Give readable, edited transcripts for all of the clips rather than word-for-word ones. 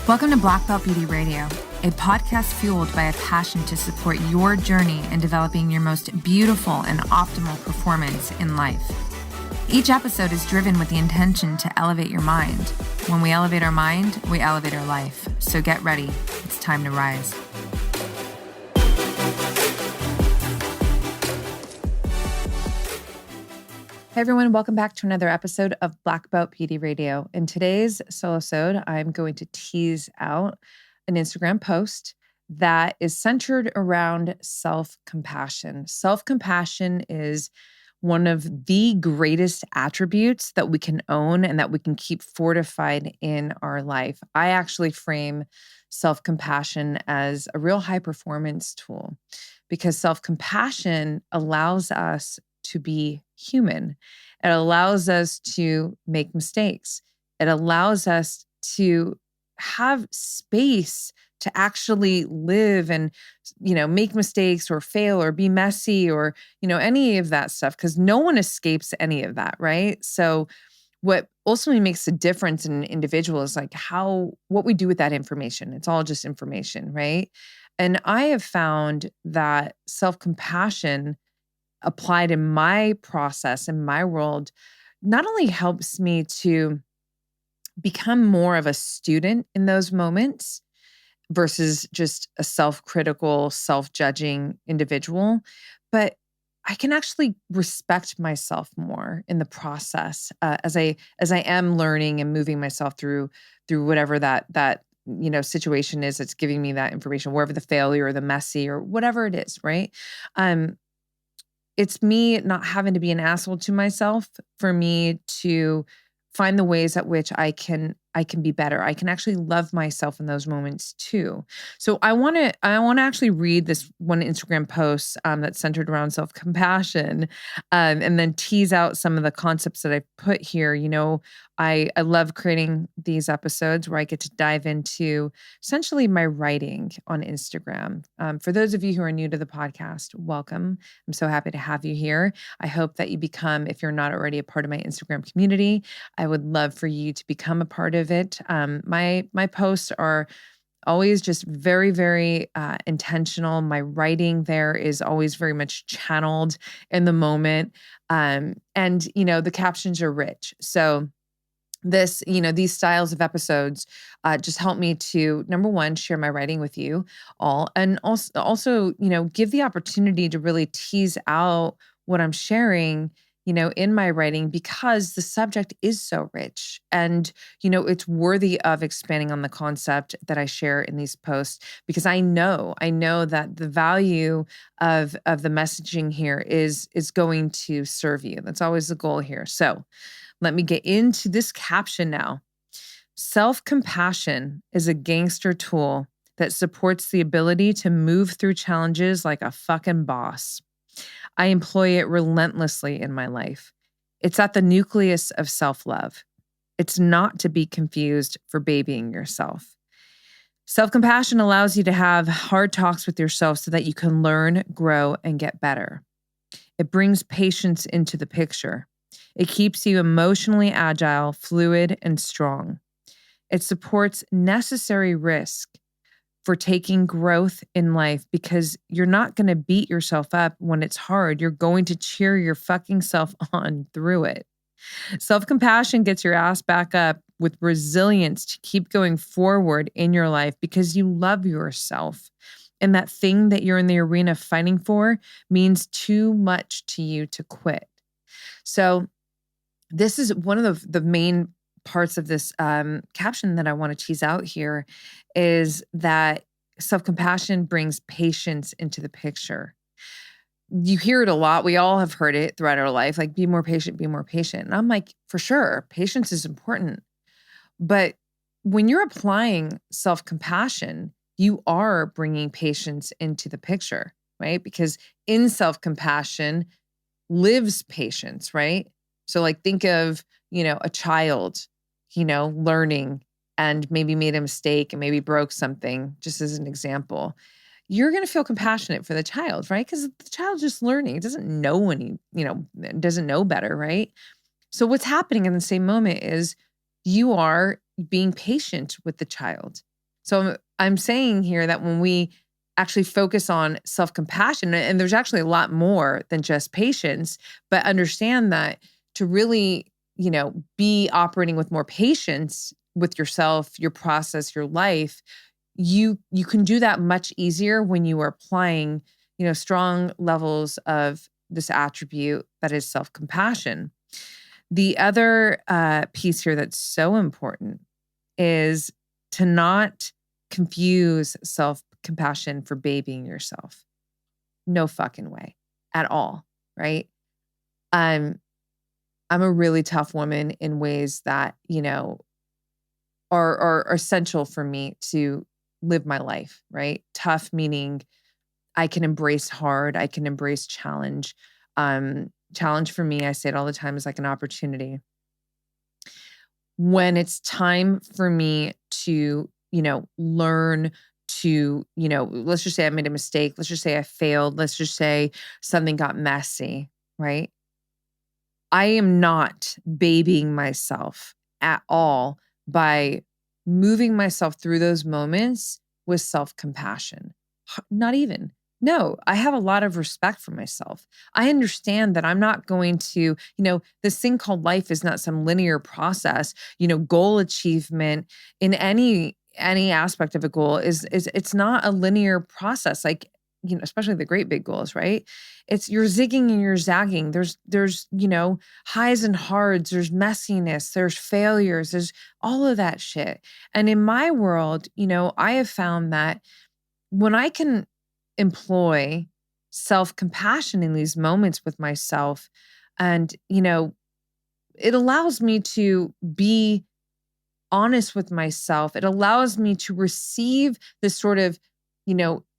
Welcome to Black Belt Beauty Radio, a podcast fueled by a passion to support your journey in developing your most beautiful and optimal performance in life. Each episode is driven with the intention to elevate your mind. When we elevate our mind, we elevate our life. So get ready. It's time to rise. Hey everyone, welcome back to another episode of Black Belt Beauty Radio. In today's solo-sode, I'm going to tease out an Instagram post that is centered around self-compassion. Self-compassion is one of the greatest attributes that we can own and that we can keep fortified in our life. I actually frame self-compassion as a real high-performance tool because self-compassion allows us to be human. It allows us to make mistakes. It allows us to have space to actually live and, make mistakes or fail or be messy or, any of that stuff, because no one escapes any of that, right? So what ultimately makes a difference in an individual is like what we do with that information. It's all just information, right? And I have found that self-compassion applied in my process, in my world, not only helps me to become more of a student in those moments versus just a self-critical, self-judging individual, but I can actually respect myself more in the process as I am learning and moving myself through whatever that situation is that's giving me that information, wherever the failure or the messy or whatever it is, right? It's me not having to be an asshole to myself for me to find the ways at which I can be better. I can actually love myself in those moments too. So I want to actually read this one Instagram post that's centered around self-compassion, and then tease out some of the concepts that I put here. I love creating these episodes where I get to dive into essentially my writing on Instagram. For those of you who are new to the podcast, welcome. I'm so happy to have you here. I hope that you become, if you're not already a part of my Instagram community, I would love for you to become a part of it. My posts are always just very, very intentional. My writing there is always very much channeled in the moment. And the captions are rich. So these styles of episodes just help me to, number one, share my writing with you all. And also, give the opportunity to really tease out what I'm sharing, in my writing, because the subject is so rich and, it's worthy of expanding on the concept that I share in these posts, because I know that the value of the messaging here is going to serve you. That's always the goal here. So let me get into this caption now. Self-compassion is a gangster tool that supports the ability to move through challenges like a fucking boss. I employ it relentlessly in my life. It's at the nucleus of self-love. It's not to be confused for babying yourself. Self-compassion allows you to have hard talks with yourself so that you can learn, grow, and get better. It brings patience into the picture. It keeps you emotionally agile, fluid, and strong. It supports necessary risk for taking growth in life, because you're not going to beat yourself up when it's hard. You're going to cheer your fucking self on through it. Self-compassion gets your ass back up with resilience to keep going forward in your life because you love yourself. And that thing that you're in the arena fighting for means too much to you to quit. So this is one of the main parts of this caption that I want to tease out here, is that self-compassion brings patience into the picture. You hear it a lot. We all have heard it throughout our life, like, be more patient, be more patient. And I'm like, for sure, patience is important. But when you're applying self-compassion, you are bringing patience into the picture, right? Because in self-compassion lives patience, right? So like, think of, a child, learning and maybe made a mistake and maybe broke something, just as an example. You're going to feel compassionate for the child, right? Because the child's just learning. It doesn't know doesn't know better, right? So what's happening in the same moment is you are being patient with the child. So I'm saying here that when we actually focus on self-compassion, and there's actually a lot more than just patience, but understand that to really, be operating with more patience with yourself, your process, your life, you can do that much easier when you are applying, strong levels of this attribute that is self-compassion. The other piece here that's so important is to not confuse self-compassion for babying yourself. No fucking way at all, right? I'm a really tough woman in ways that, are essential for me to live my life, right? Tough meaning I can embrace hard, I can embrace challenge. Challenge for me, I say it all the time, is like an opportunity. When it's time for me to, learn to, let's just say I made a mistake. Let's just say I failed. Let's just say something got messy, right? I am not babying myself at all by moving myself through those moments with self-compassion. Not even. No, I have a lot of respect for myself. I understand that I'm not going to, this thing called life is not some linear process. Goal achievement in any aspect of a goal is it's not a linear process. Like, especially the great big goals, right? It's you're zigging and you're zagging. There's highs and hards, there's messiness, there's failures, there's all of that shit. And in my world, I have found that when I can employ self-compassion in these moments with myself, and, it allows me to be honest with myself. It allows me to receive this sort of,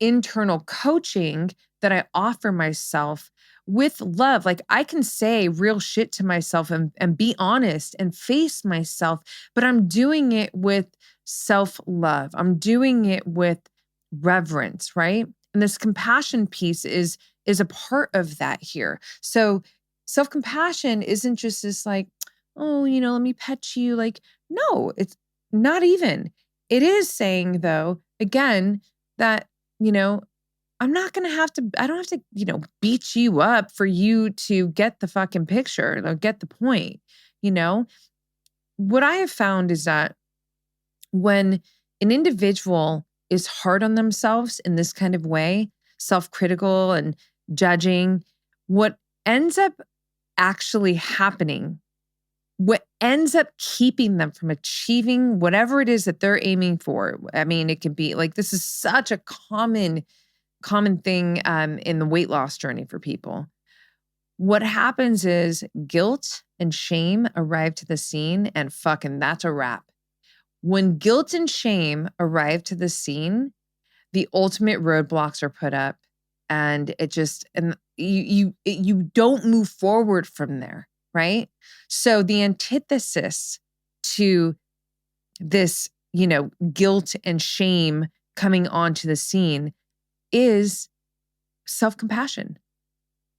internal coaching that I offer myself with love. Like I can say real shit to myself and be honest and face myself, but I'm doing it with self-love. I'm doing it with reverence, right? And this compassion piece is a part of that here. So self-compassion isn't just this like, oh, let me pet you. Like, no, it's not even. It is saying though, again, that, I'm not going to I don't have to, beat you up for you to get the fucking picture or get the point. What I have found is that when an individual is hard on themselves in this kind of way, self-critical and judging, what ends up actually happening, what ends up keeping them from achieving whatever it is that they're aiming for. I mean, it can be like, this is such a common thing in the weight loss journey for people. What happens is guilt and shame arrive to the scene, and fucking that's a wrap. When guilt and shame arrive to the scene, the ultimate roadblocks are put up, and you don't move forward from there, right? So the antithesis to this, guilt and shame coming onto the scene is self-compassion.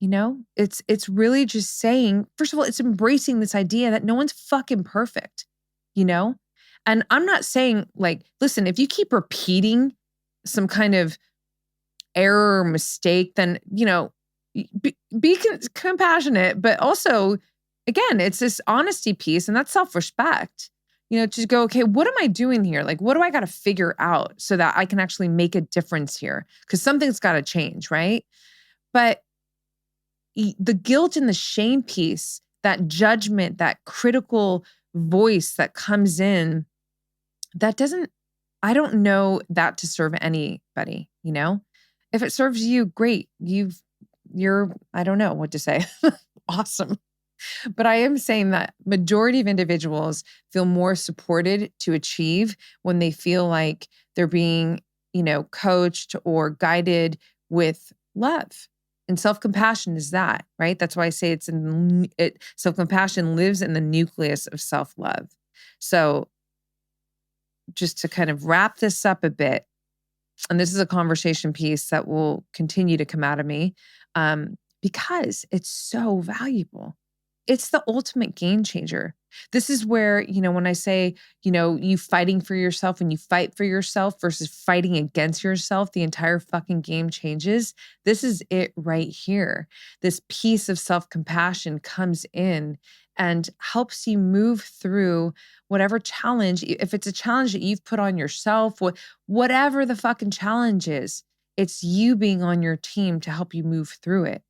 It's really just saying, first of all, it's embracing this idea that no one's fucking perfect, And I'm not saying like, listen, if you keep repeating some kind of error or mistake, then, be compassionate, but also, again, it's this honesty piece and that's self-respect. To go, okay, what am I doing here? Like, what do I got to figure out so that I can actually make a difference here? Because something's got to change, right? But the guilt and the shame piece, that judgment, that critical voice that comes in, I don't know that to serve anybody, If it serves you, great. You're, I don't know what to say. Awesome. But I am saying that majority of individuals feel more supported to achieve when they feel like they're being, coached or guided with love. And self-compassion is that, right? That's why I say self-compassion lives in the nucleus of self-love. So just to kind of wrap this up a bit, and this is a conversation piece that will continue to come out of me because it's so valuable. it's the ultimate game changer. This is where, when I say, you fighting for yourself, when you fight for yourself versus fighting against yourself, the entire fucking game changes. This is it right here. This piece of self-compassion comes in and helps you move through whatever challenge. If it's a challenge that you've put on yourself, whatever the fucking challenge is, it's you being on your team to help you move through it.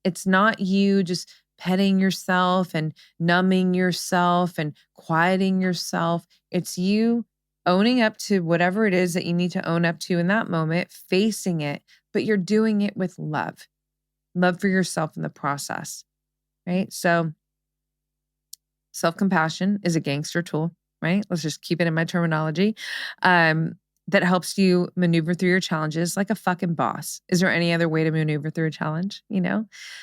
It's not you just petting yourself and numbing yourself and quieting yourself. It's you owning up to whatever it is that you need to own up to in that moment, facing it, but you're doing it with love for yourself in the process, right? So self-compassion is a gangster tool, right? Let's just keep it in my terminology. That helps you maneuver through your challenges like a fucking boss. Is there any other way to maneuver through a challenge?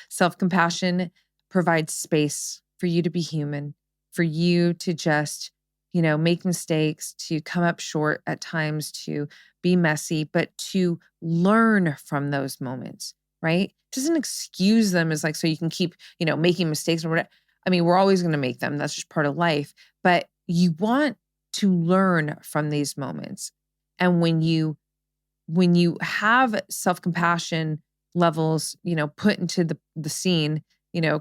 Self-compassion provides space for you to be human, for you to just, make mistakes, to come up short at times, to be messy, but to learn from those moments, right? Doesn't excuse them as like, so you can keep, making mistakes or whatever. I mean, we're always going to make them. That's just part of life. But you want to learn from these moments. And when you have self-compassion levels, put into the scene,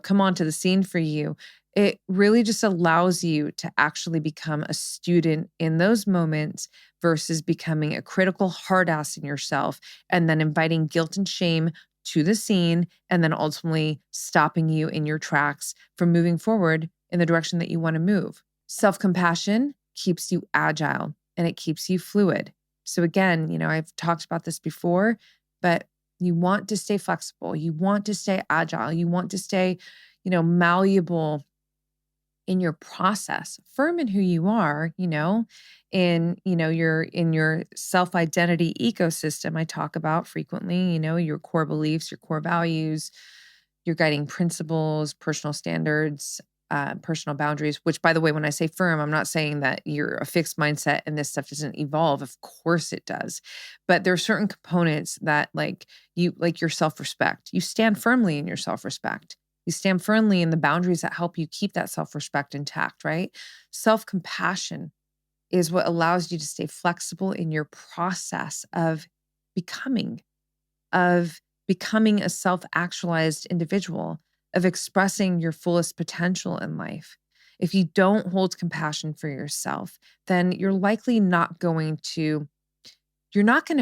come onto the scene for you, it really just allows you to actually become a student in those moments versus becoming a critical hard ass in yourself and then inviting guilt and shame to the scene and then ultimately stopping you in your tracks from moving forward in the direction that you want to move. Self-compassion keeps you agile and it keeps you fluid. So again, I've talked about this before, but you want to stay flexible. You want to stay agile. You want to stay, malleable in your process, firm in who you are, in your self-identity ecosystem I talk about frequently, your core beliefs, your core values, your guiding principles, personal standards, personal boundaries, which by the way, when I say firm, I'm not saying that you're a fixed mindset and this stuff doesn't evolve. Of course it does. But there are certain components that like your self-respect, you stand firmly in your self-respect. You stand firmly in the boundaries that help you keep that self-respect intact, right? Self-compassion is what allows you to stay flexible in your process of becoming, a self-actualized individual, of expressing your fullest potential in life. If you don't hold compassion for yourself, then you're likely not going to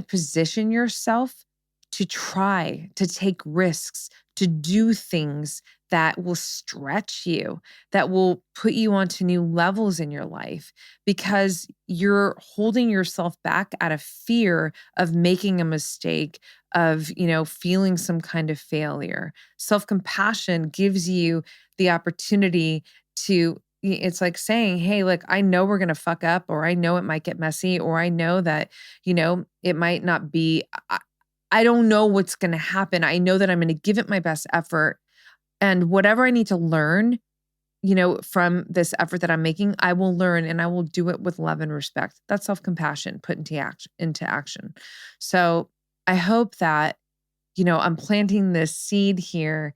position yourself to try to take risks, to do things that will stretch you, that will put you onto new levels in your life because you're holding yourself back out of fear of making a mistake, of, feeling some kind of failure. Self-compassion gives you the opportunity to it's like saying, hey, look, I know we're going to fuck up, or I know it might get messy, or I know that, it might not be, I don't know what's going to happen. I know that I'm going to give it my best effort. And whatever I need to learn, from this effort that I'm making, I will learn and I will do it with love and respect. That's self-compassion put into action. So I hope that, I'm planting this seed here,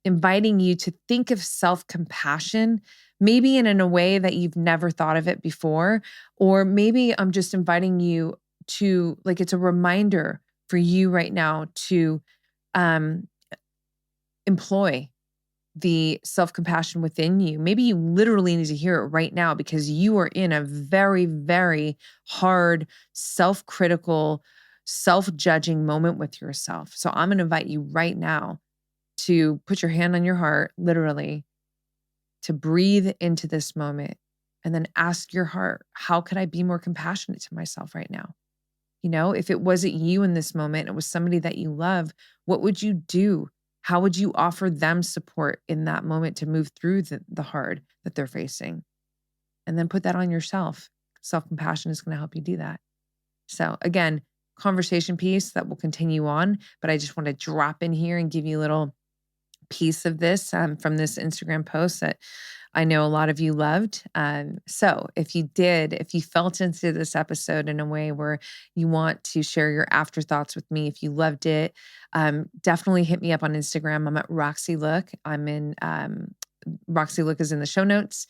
inviting you to think of self-compassion, maybe in a way that you've never thought of it before, or maybe I'm just inviting you to, like, it's a reminder for you right now to employ the self-compassion within you. Maybe you literally need to hear it right now because you are in a very, very hard, self-critical, self-judging moment with yourself. So I'm going to invite you right now to put your hand on your heart, literally, to breathe into this moment and then ask your heart, how could I be more compassionate to myself right now? If it wasn't you in this moment, it was somebody that you love, what would you do? How would you offer them support in that moment to move through the hard that they're facing? And then put that on yourself. Self-compassion is going to help you do that. So again, conversation piece that will continue on, but I just want to drop in here and give you a little piece of this from this Instagram post that I know a lot of you loved. So if you felt into this episode in a way where you want to share your afterthoughts with me, if you loved it, definitely hit me up on Instagram. I'm at Roxy Look. I'm in Roxy Look is in the show notes.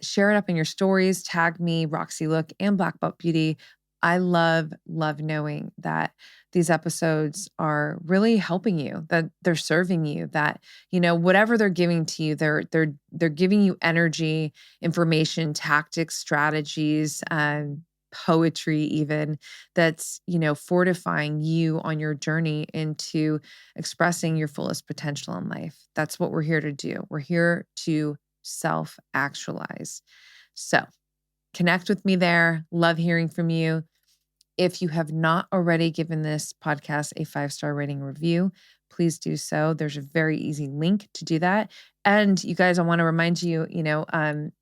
Share it up in your stories. Tag me, Roxy Look, and Black Belt Beauty. I love knowing that these episodes are really helping you, that they're serving you, that, whatever they're giving to you, they're giving you energy, information, tactics, strategies, poetry even, that's, fortifying you on your journey into expressing your fullest potential in life. That's what we're here to do. We're here to self-actualize. So connect with me there. Love hearing from you. If you have not already given this podcast a 5-star rating review, please do so. There's a very easy link to do that. And you guys, I want to remind you,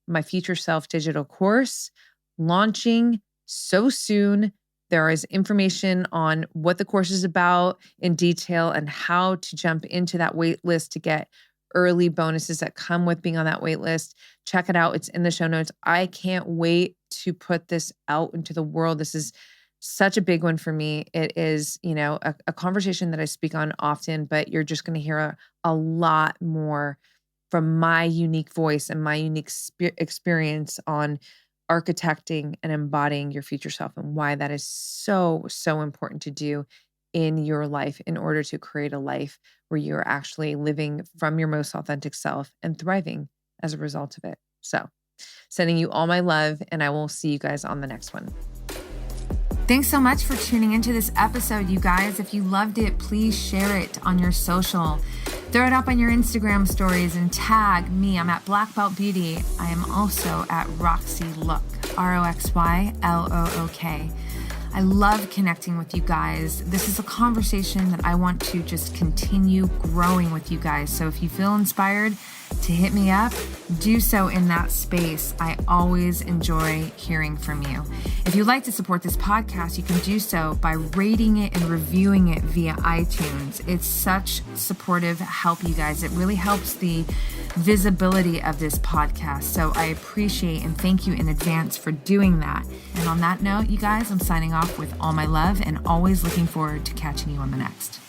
my Future Self digital course launching so soon. There is information on what the course is about in detail and how to jump into that wait list to get early bonuses that come with being on that wait list. Check it out. It's in the show notes. I can't wait to put this out into the world. This is such a big one for me. It is, a conversation that I speak on often, but you're just going to hear a lot more from my unique voice and my unique experience on architecting and embodying your future self and why that is so, so important to do in your life in order to create a life where you're actually living from your most authentic self and thriving as a result of it. So, sending you all my love, and I will see you guys on the next one. Thanks so much for tuning into this episode, you guys. If you loved it, please share it on your social. Throw it up on your Instagram stories and tag me. I'm at Black Belt Beauty. I am also at Roxy Look, RoxyLook. I love connecting with you guys. This is a conversation that I want to just continue growing with you guys. So if you feel inspired to hit me up, do so in that space. I always enjoy hearing from you. If you'd like to support this podcast, you can do so by rating it and reviewing it via iTunes. It's such supportive help, you guys. It really helps the visibility of this podcast. So I appreciate and thank you in advance for doing that. And on that note, you guys, I'm signing off with all my love and always looking forward to catching you on the next.